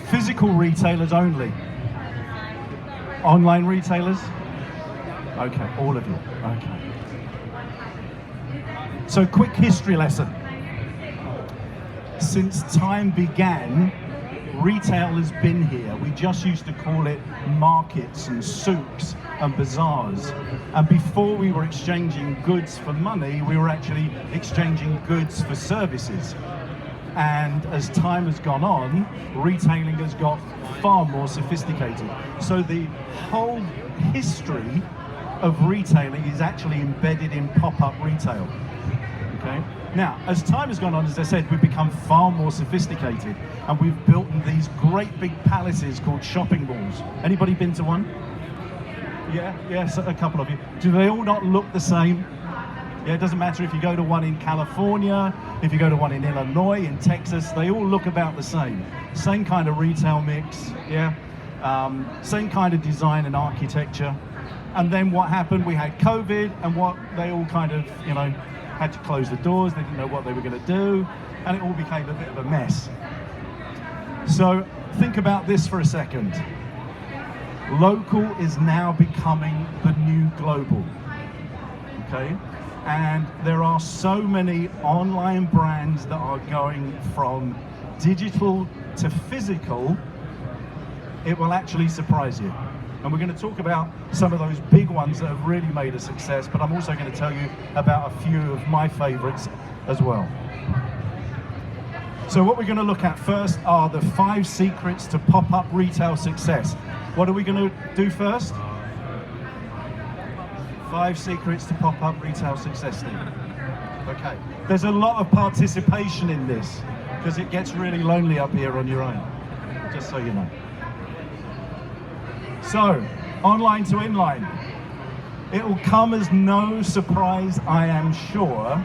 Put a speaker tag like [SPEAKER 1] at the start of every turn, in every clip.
[SPEAKER 1] Physical retailers only. Online retailers? Okay, all of you. Okay. So, quick history lesson. Since time began, retail has been here. We just used to call it markets and souks and bazaars. And before we were exchanging goods for money, we were actually exchanging goods for services. And as time has gone on, retailing has got far more sophisticated. So the whole history of retailing is actually embedded in pop-up retail. Okay? Now, as time has gone on, as I said, we've become far more sophisticated, and we've built these great big palaces called shopping malls. Anybody been to one? Yeah, yes, a couple of you. Do they all not look the same? Yeah, it doesn't matter if you go to one in California, if you go to one in Illinois, in Texas, they all look about the same. Same kind of retail mix, yeah. Same kind of design and architecture. And then what happened, we had COVID, and what they all kind of, had to close the doors, they didn't know what they were going to do, and it all became a bit of a mess. So think about this for a second. Local is now becoming the new global, okay? And there are so many online brands that are going from digital to physical, it will actually surprise you. And we're going to talk about some of those big ones that have really made a success, but I'm also going to tell you about a few of my favorites as well. So what we're going to look at first are the 5 secrets to pop-up retail success. What are we going to do first? 5 secrets to pop-up retail success, Stephen. Okay. There's a lot of participation in this because it gets really lonely up here on your own, just so you know. So, online to inline. It will come as no surprise, I am sure,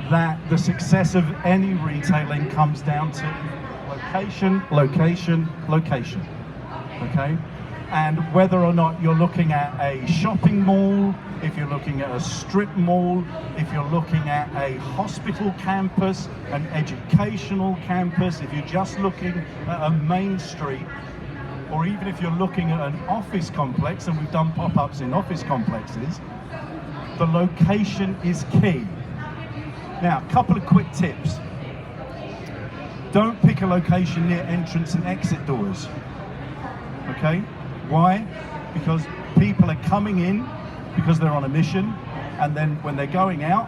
[SPEAKER 1] that the success of any retailing comes down to location, location, location. Okay? And whether or not you're looking at a shopping mall, if you're looking at a strip mall, if you're looking at a hospital campus, an educational campus, if you're just looking at a main street, or even if you're looking at an office complex, and we've done pop-ups in office complexes, the location is key. Now, a couple of quick tips. Don't pick a location near entrance and exit doors. Okay? Why? Because people are coming in because they're on a mission, and then when they're going out,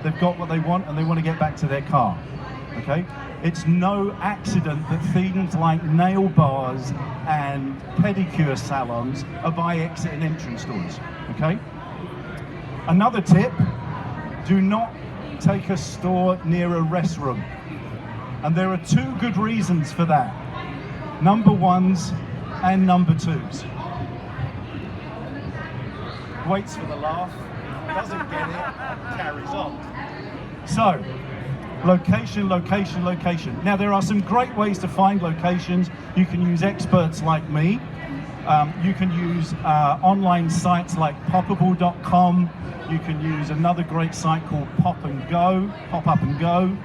[SPEAKER 1] they've got what they want and they want to get back to their car. Okay? It's no accident that things like nail bars and pedicure salons are by exit and entrance doors. Okay? Another tip, do not take a store near a restroom. And there are 2 good reasons for that. Number 1s and number 2s. Waits for the laugh, doesn't get it, carries on. So, location, location, location. Now, there are some great ways to find locations. You can use experts like me. You can use online sites like poppable.com. You can use another great site called Pop Up and Go.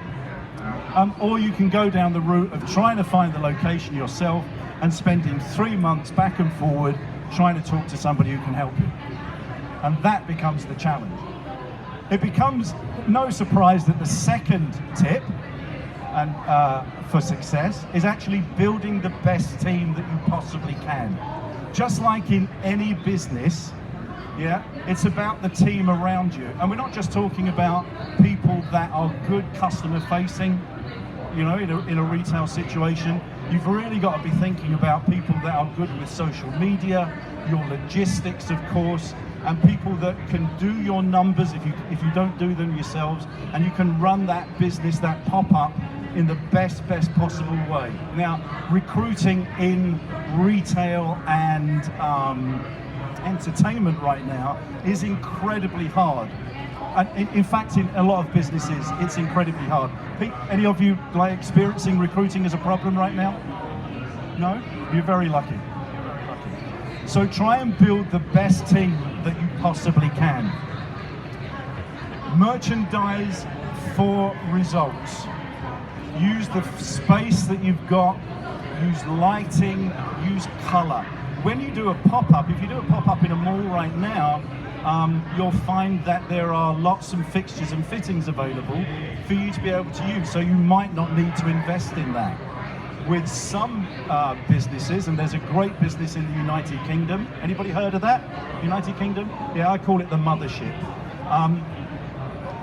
[SPEAKER 1] Or you can go down the route of trying to find the location yourself and spending 3 months back and forward trying to talk to somebody who can help you. And that becomes the challenge. It becomes no surprise that the second tip and for success is actually building the best team that you possibly can. Just like in any business, yeah, it's about the team around you. And we're not just talking about people that are good customer facing, in a retail situation. You've really got to be thinking about people that are good with social media, your logistics, of course, and people that can do your numbers if you don't do them yourselves, and you can run that business, that pop-up, in the best possible way. Now, recruiting in retail and entertainment right now is incredibly hard. And in fact, in a lot of businesses, it's incredibly hard. Any of you experiencing recruiting as a problem right now? No? You're very lucky. So try and build the best team that you possibly can. Merchandise for results. Use the space that you've got, use lighting, use color. When you do a pop-up, if you do a pop-up in a mall right now, you'll find that there are lots of fixtures and fittings available for you to be able to use, so you might not need to invest in that. With some businesses, and there's a great business in the United Kingdom. Anybody heard of that? United Kingdom? Yeah, I call it the mothership.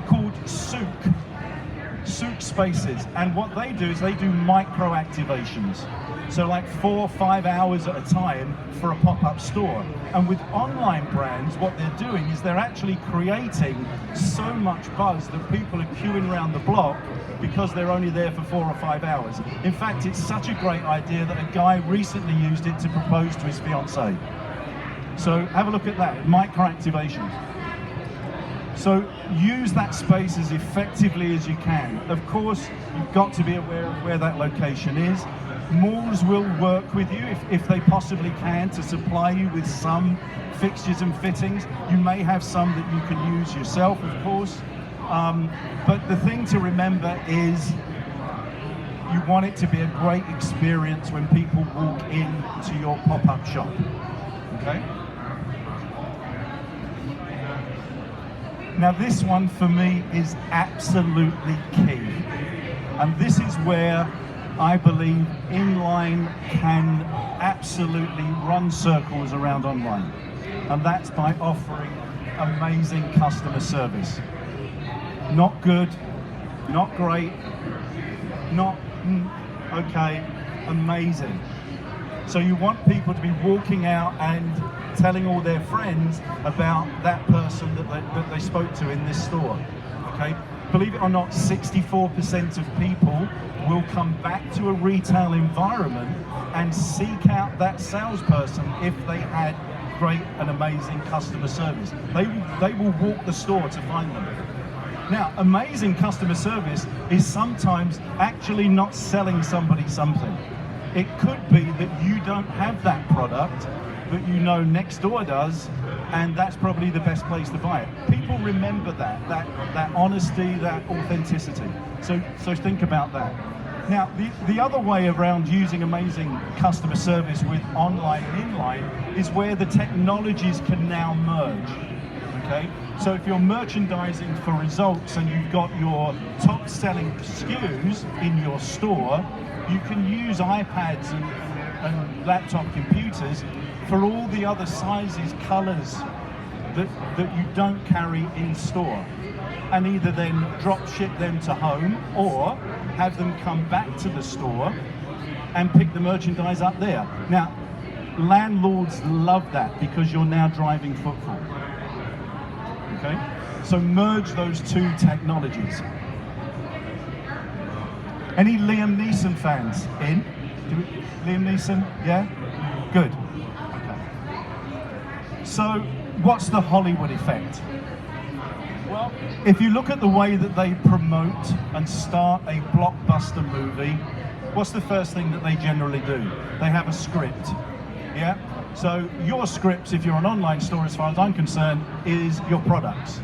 [SPEAKER 1] Called Souk Spaces. And what they do is they do micro activations. So like 4 or 5 hours at a time for a pop-up store. And with online brands, what they're doing is they're actually creating so much buzz that people are queuing around the block because they're only there for 4 or 5 hours. In fact, it's such a great idea that a guy recently used it to propose to his fiancée. So have a look at that, micro activations. So use that space as effectively as you can. Of course, you've got to be aware of where that location is. Malls will work with you if they possibly can to supply you with some fixtures and fittings. You may have some that you can use yourself, of course. But the thing to remember is you want it to be a great experience when people walk into your pop-up shop, okay? Now this one for me is absolutely key. And this is where I believe Inline can absolutely run circles around online. And that's by offering amazing customer service. Not good, not great, not okay, amazing. So you want people to be walking out and telling all their friends about that person that they spoke to in this store, okay? Believe it or not, 64% of people will come back to a retail environment and seek out that salesperson if they had great and amazing customer service. They will walk the store to find them. Now, amazing customer service is sometimes actually not selling somebody something. It could be that you don't have that product, but you know next door does, and that's probably the best place to buy it. People remember that honesty, that authenticity. So think about that. Now, the other way around using amazing customer service with online and inline is where the technologies can now merge. Okay? So if you're merchandising for results and you've got your top selling SKUs in your store, you can use iPads and laptop computers for all the other sizes, colors that you don't carry in store, and either then drop ship them to home or have them come back to the store and pick the merchandise up there. Now, landlords love that because you're now driving footfall. Okay? So merge those two technologies. Any Liam Neeson fans in? Liam Neeson? Yeah? Good. Okay. So, what's the Hollywood effect? Well, if you look at the way that they promote and start a blockbuster movie, what's the first thing that they generally do? They have a script. Yeah? So your scripts, if you're an online store, as far as I'm concerned, is your products.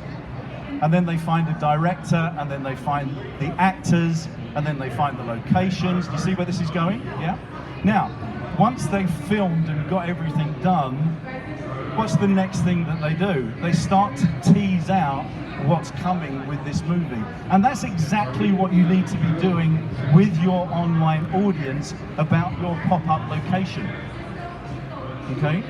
[SPEAKER 1] And then they find a director, and then they find the actors, and then they find the locations. Do you see where this is going? Yeah? Now, once they've filmed and got everything done, what's the next thing that they do? They start to tease out what's coming with this movie. And that's exactly what you need to be doing with your online audience about your pop-up location. Okay?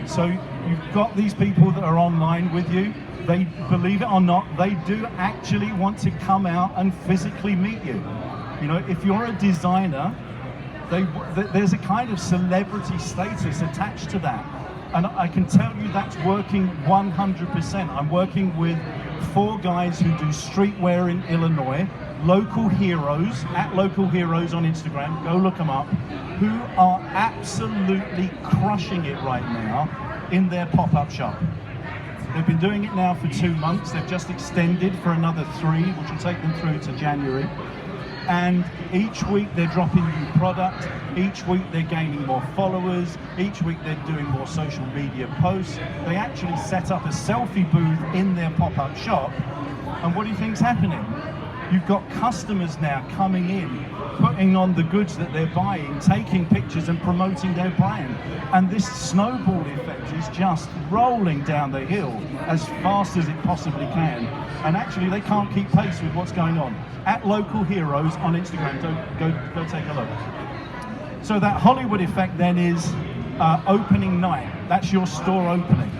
[SPEAKER 1] So you've got these people that are online with you. They, believe it or not, they do actually want to come out and physically meet you. You know, if you're a designer, there's a kind of celebrity status attached to that. And I can tell you that's working 100%. I'm working with 4 guys who do streetwear in Illinois, local heroes, at local heroes on Instagram, go look them up, who are absolutely crushing it right now in their pop-up shop. They've been doing it now for 2 months. They've just extended for another 3, which will take them through to January. And each week they're dropping new product, each week they're gaining more followers, each week they're doing more social media posts. They actually set up a selfie booth in their pop-up shop, and what do you think's happening? You've got customers now coming in, putting on the goods that they're buying, taking pictures and promoting their brand. And this snowball effect is just rolling down the hill as fast as it possibly can. And actually they can't keep pace with what's going on. At Local Heroes on Instagram, go take a look. So that Hollywood effect then is opening night. That's your store opening.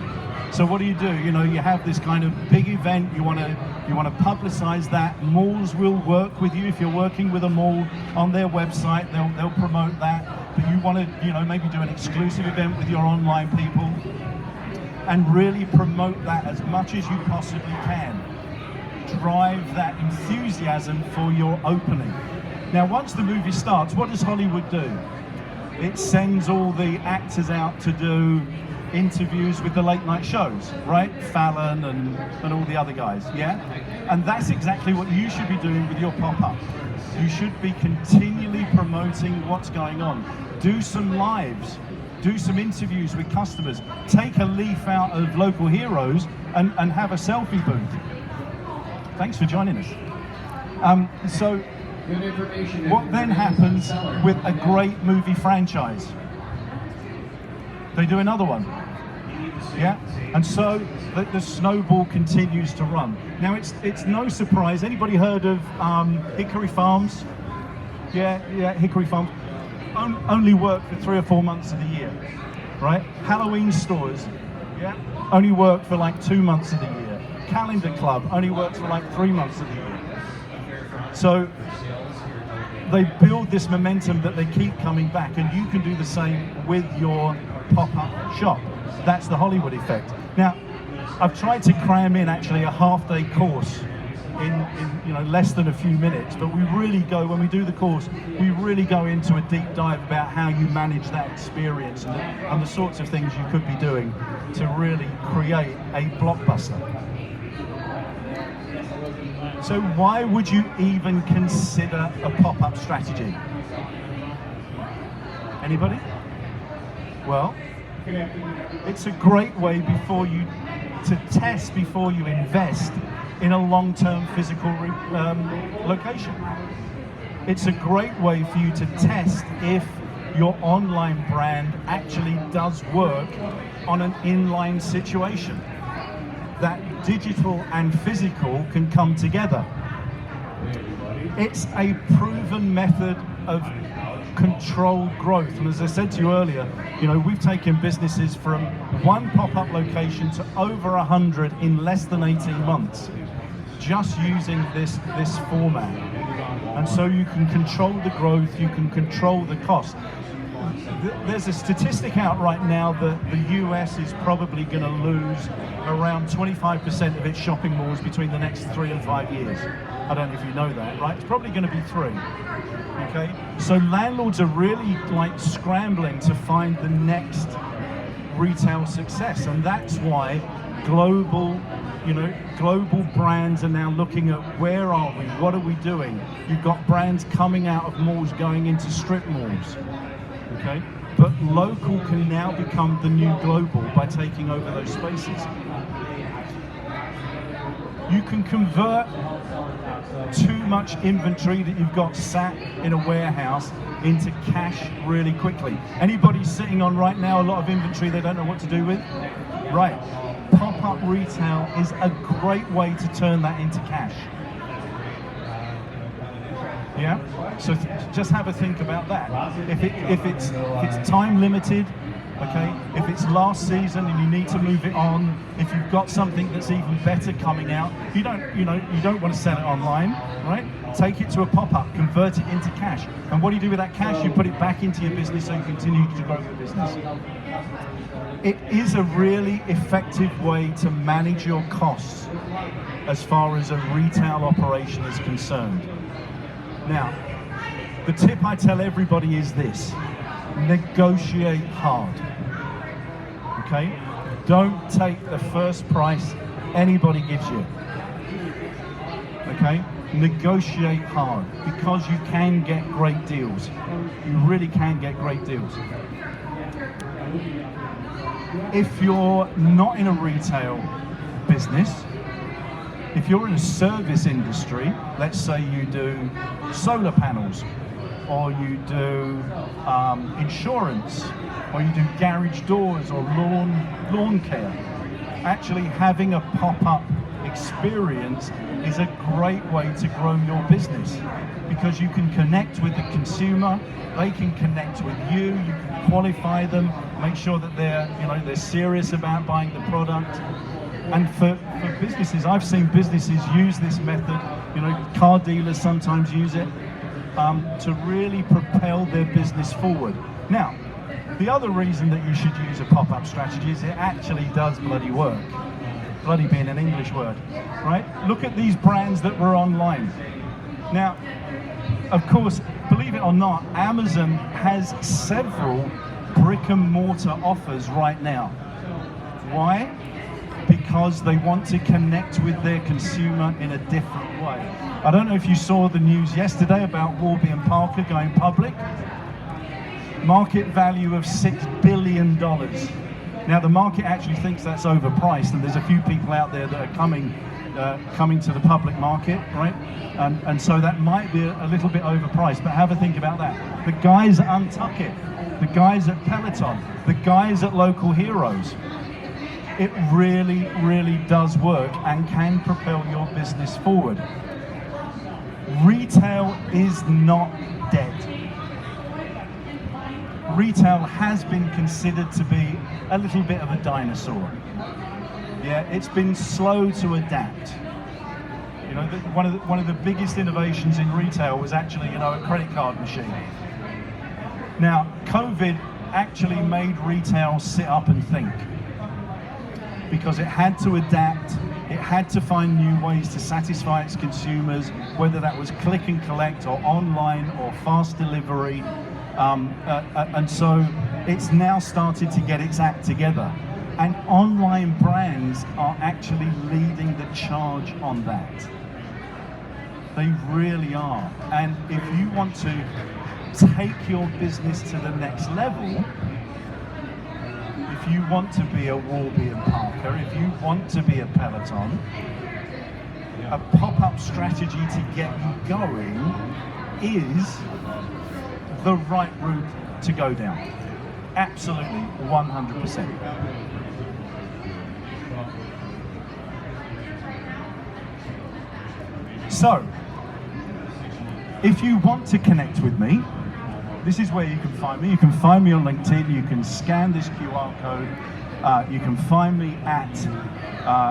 [SPEAKER 1] So what do? You know, you have this kind of big event. You want to publicize that. Malls will work with you if you're working with a mall on their website. They'll promote that. But you want to, you know, maybe do an exclusive event with your online people and really promote that as much as you possibly can. Drive that enthusiasm for your opening. Now, once the movie starts, what does Hollywood do? It sends all the actors out to do interviews with the late night shows, right? Fallon and all the other guys, yeah? And that's exactly what you should be doing with your pop-up. You should be continually promoting what's going on. Do some lives, do some interviews with customers, take a leaf out of Local Heroes and have a selfie booth. Thanks for joining us. So what then happens with a great movie franchise? They do another one, yeah? And so the snowball continues to run. Now it's no surprise, anybody heard of Hickory Farms? Yeah, Hickory Farms. Only work for 3 or 4 months of the year, right? Halloween stores, yeah? Only work for like 2 months of the year. Calendar Club only works for like 3 months of the year. So they build this momentum that they keep coming back, and you can do the same with your pop-up shop. That's the Hollywood effect. Now, I've tried to cram in actually a half-day course in you know, less than a few minutes, but we really go, when we do the course, we really go into a deep dive about how you manage that experience and the sorts of things you could be doing to really create a blockbuster. So why would you even consider a pop-up strategy? Anybody? Well, it's a great way to test before you invest in a long-term physical location. It's a great way for you to test if your online brand actually does work on an inline situation. That digital and physical can come together. It's a proven method of controlled growth, and as I said to you earlier, you know, we've taken businesses from one pop-up location to over 100 in less than 18 months, just using this format. And so you can control the growth, you can control the cost. There's a statistic out right now that the US is probably going to lose around 25% of its shopping malls between the next 3 and 5 years. I don't know if you know that, right? It's probably going to be 3. Okay, so landlords are really like scrambling to find the next retail success, and that's why global brands are now looking at where are we, what are we doing. You've got brands coming out of malls going into strip malls, okay? But local can now become the new global by taking over those spaces. You can convert too much inventory that you've got sat in a warehouse into cash really quickly. Anybody sitting on right now a lot of inventory they don't know what to do with? Right. Pop-up retail is a great way to turn that into cash. Yeah? So just have a think about that. If it's time limited, okay, if it's last season and you need to move it on, if you've got something that's even better coming out, you don't want to sell it online, right? Take it to a pop-up, convert it into cash. And what do you do with that cash? You put it back into your business so you continue to grow your business. It is a really effective way to manage your costs as far as a retail operation is concerned. Now, the tip I tell everybody is this: negotiate hard, okay? Don't take the first price anybody gives you, okay? Negotiate hard, because you can get great deals. You really can get great deals. If you're not in a retail business, If you're in a service industry, let's say you do solar panels, or you do insurance, or you do garage doors or lawn care, actually having a pop-up experience is a great way to grow your business, because you can connect with the consumer, they can connect with you, you can qualify them, make sure that they're serious about buying the product. And for businesses, I've seen businesses use this method, car dealers sometimes use it, to really propel their business forward. Now, the other reason that you should use a pop-up strategy is it actually does bloody work. Bloody being an English word, right? Look at these brands that were online. Now, of course, believe it or not, Amazon has several brick and mortar offers right now. Why? Because they want to connect with their consumer in a different way. I don't know if you saw the news yesterday about Warby and Parker going public. Market value of $6 billion. Now the market actually thinks that's overpriced, and there's a few people out there that are coming to the public market, right? And so that might be a little bit overpriced, but have a think about that. The guys at Untuckit, the guys at Peloton, the guys at Local Heroes, it really, really does work and can propel your business forward. Retail is not dead. Retail has been considered to be a little bit of a dinosaur. Yeah, it's been slow to adapt. One of the biggest innovations in retail was actually, a credit card machine. Now, COVID actually made retail sit up and think, because it had to adapt, it had to find new ways to satisfy its consumers, whether that was click and collect or online or fast delivery. And so it's now started to get its act together. And online brands are actually leading the charge on that. They really are. And if you want to take your business to the next level, if you want to be a Warby and Parker, if you want to be a Peloton, a pop-up strategy to get you going is the right route to go down. Absolutely, 100%. So, if you want to connect with me, this is where you can find me. You can find me on LinkedIn. You can scan this QR code. You can find me at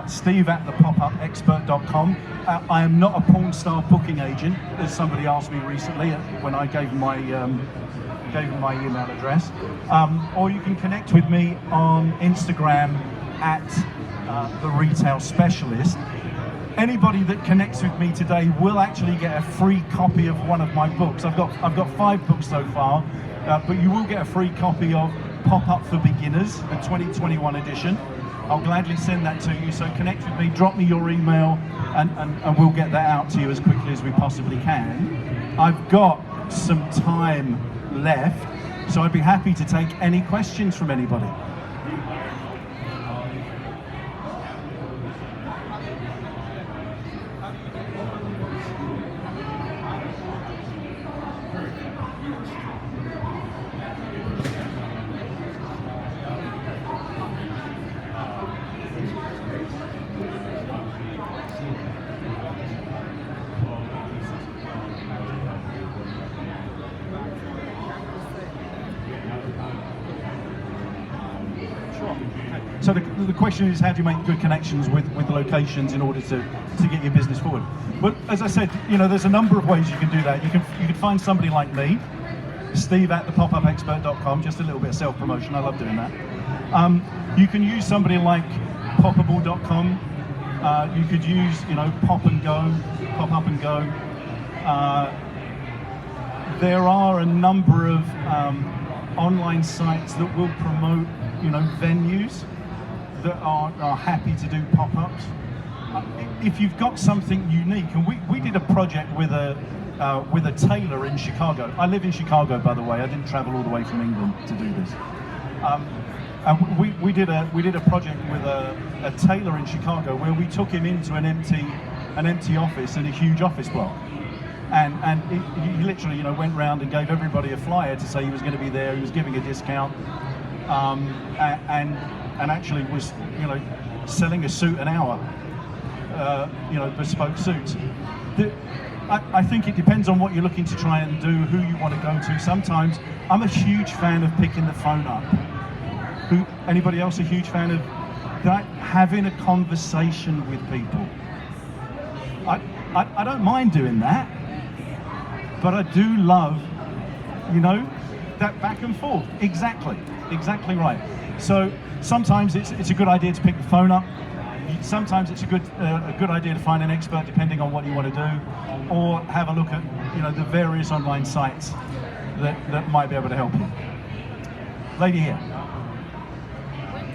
[SPEAKER 1] steve@thepopupexpert.com. I am not a porn star booking agent, as somebody asked me recently when I gave them my email address. Or you can connect with me on Instagram at the Retail Specialist. Anybody that connects with me today will actually get a free copy of one of my books. I've got 5 books so far, but you will get a free copy of Pop Up for Beginners, the 2021 edition. I'll gladly send that to you. So connect with me, drop me your email, and we'll get that out to you as quickly as we possibly can. I've got some time left, so I'd be happy to take any questions from anybody. So the question is, how do you make good connections with locations in order to get your business forward? But as I said, there's a number of ways you can do that. You can find somebody like me, steve@thepopupexpert.com, just a little bit of self-promotion, I love doing that. You can use somebody like popable.com. You could use, Pop Up and Go. There are a number of online sites that will promote, venues that are happy to do pop-ups. If you've got something unique, and we did a project with a tailor in Chicago. I live in Chicago, by the way. I didn't travel all the way from England to do this. And we did a project with a tailor in Chicago where we took him into an empty an empty office in a huge office block. And he literally, went round and gave everybody a flyer to say he was going to be there. He was giving a discount, and actually was, selling a suit an hour, bespoke suits. I think it depends on what you're looking to try and do, who you want to go to. Sometimes I'm a huge fan of picking the phone up. Anybody else a huge fan of that? Having a conversation with people. I don't mind doing that. But I do love, that back and forth. Exactly right. So sometimes it's a good idea to pick the phone up. Sometimes it's a good idea to find an expert, depending on what you want to do, or have a look at the various online sites that might be able to help you. Lady here.
[SPEAKER 2] When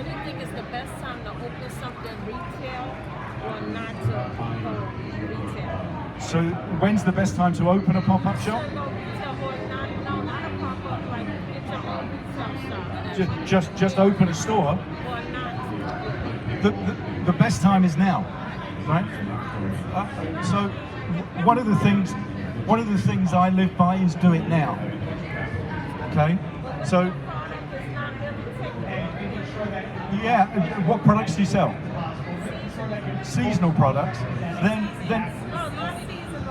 [SPEAKER 2] do you think is the best time to open something retail or not to open retail?
[SPEAKER 1] So when's the best time to open a pop-up shop?
[SPEAKER 2] Not a pop-up, like get your own retail shop.
[SPEAKER 1] Just open a store.
[SPEAKER 2] Or not.
[SPEAKER 1] The best time is now, right? So one of the things I live by is do it now. Okay, so yeah, what products do you sell? Seasonal products. Then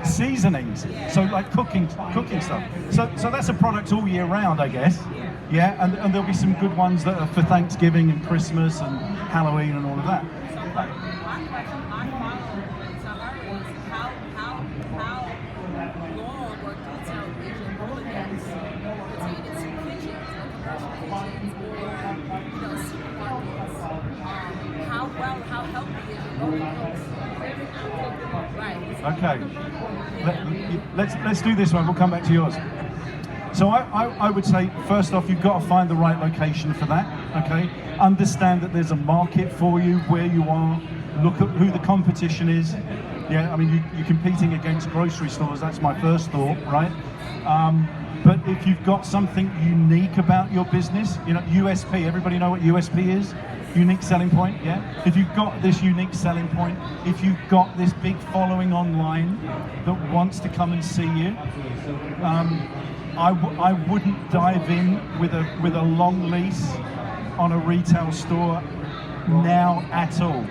[SPEAKER 1] seasonings. So like cooking stuff. So that's a product all year round, I guess. Yeah, and there'll be some good ones that are for Thanksgiving and Christmas and Halloween and all of that. Okay, let's do this one. We'll come back to yours. So I would say, first off, you've got to find the right location for that, okay? Understand that there's a market for you, where you are, look at who the competition is. Yeah, I mean, you're competing against grocery stores, that's my first thought, right? But if you've got something unique about your business, USP, everybody know what USP is? Unique selling point, yeah? If you've got this unique selling point, if you've got this big following online that wants to come and see you, I wouldn't dive in with a long lease on a retail store now at all,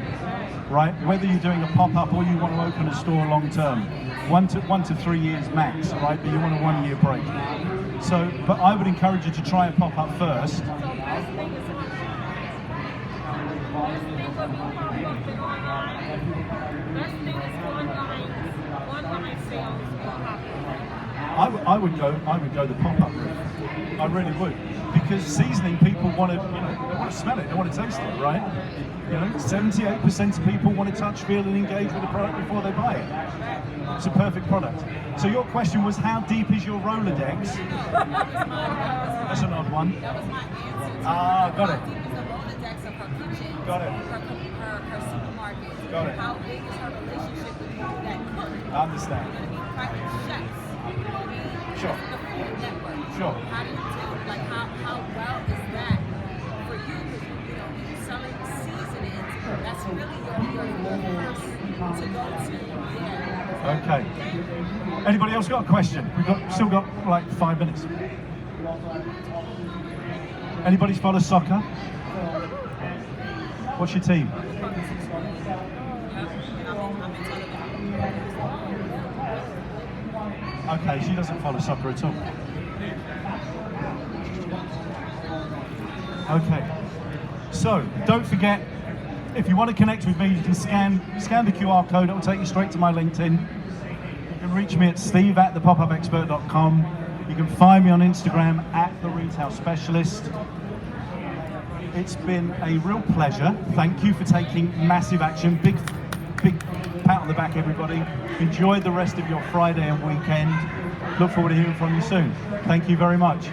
[SPEAKER 1] right? Whether you're doing a pop-up or you want to open a store long term, 1 to 3 years max, right? But you want a 1 year break. So, but I would encourage you to try a pop-up first. I would go the pop-up route. I really would, because seasoning, people want to, they want to smell it, they want to taste it, right? 78% of people want to touch, feel, and engage with the product before they buy it. It's a perfect product. So your question was, how deep is your Rolodex? That's an odd one.
[SPEAKER 2] That was my answer.
[SPEAKER 1] Got it.
[SPEAKER 2] How deep is the Rolodex of her kitchen?
[SPEAKER 1] Got it.
[SPEAKER 2] Her supermarket?
[SPEAKER 1] Got it.
[SPEAKER 2] How big is her relationship with people that cook?
[SPEAKER 1] I understand.
[SPEAKER 2] You're going to be private chefs.
[SPEAKER 1] Sure.
[SPEAKER 2] The food network.
[SPEAKER 1] Sure.
[SPEAKER 2] How do you do? Like, how well is that for you? Because you're selling seasonings. That's really your first to go to. Yeah.
[SPEAKER 1] Okay. Anybody else got a question? We've still got like 5 minutes. Anybody follow soccer? What's your team? Okay, she doesn't follow soccer at all. Okay, so don't forget, if you want to connect with me, you can scan the QR code. It will take you straight to my LinkedIn. You can reach me at steve@thepopupexpert.com. You can find me on Instagram @theretailspecialist. It's been a real pleasure. Thank you for taking massive action. Big pat on the back, everybody. Enjoy the rest of your Friday and weekend. Look forward to hearing from you soon. Thank you very much.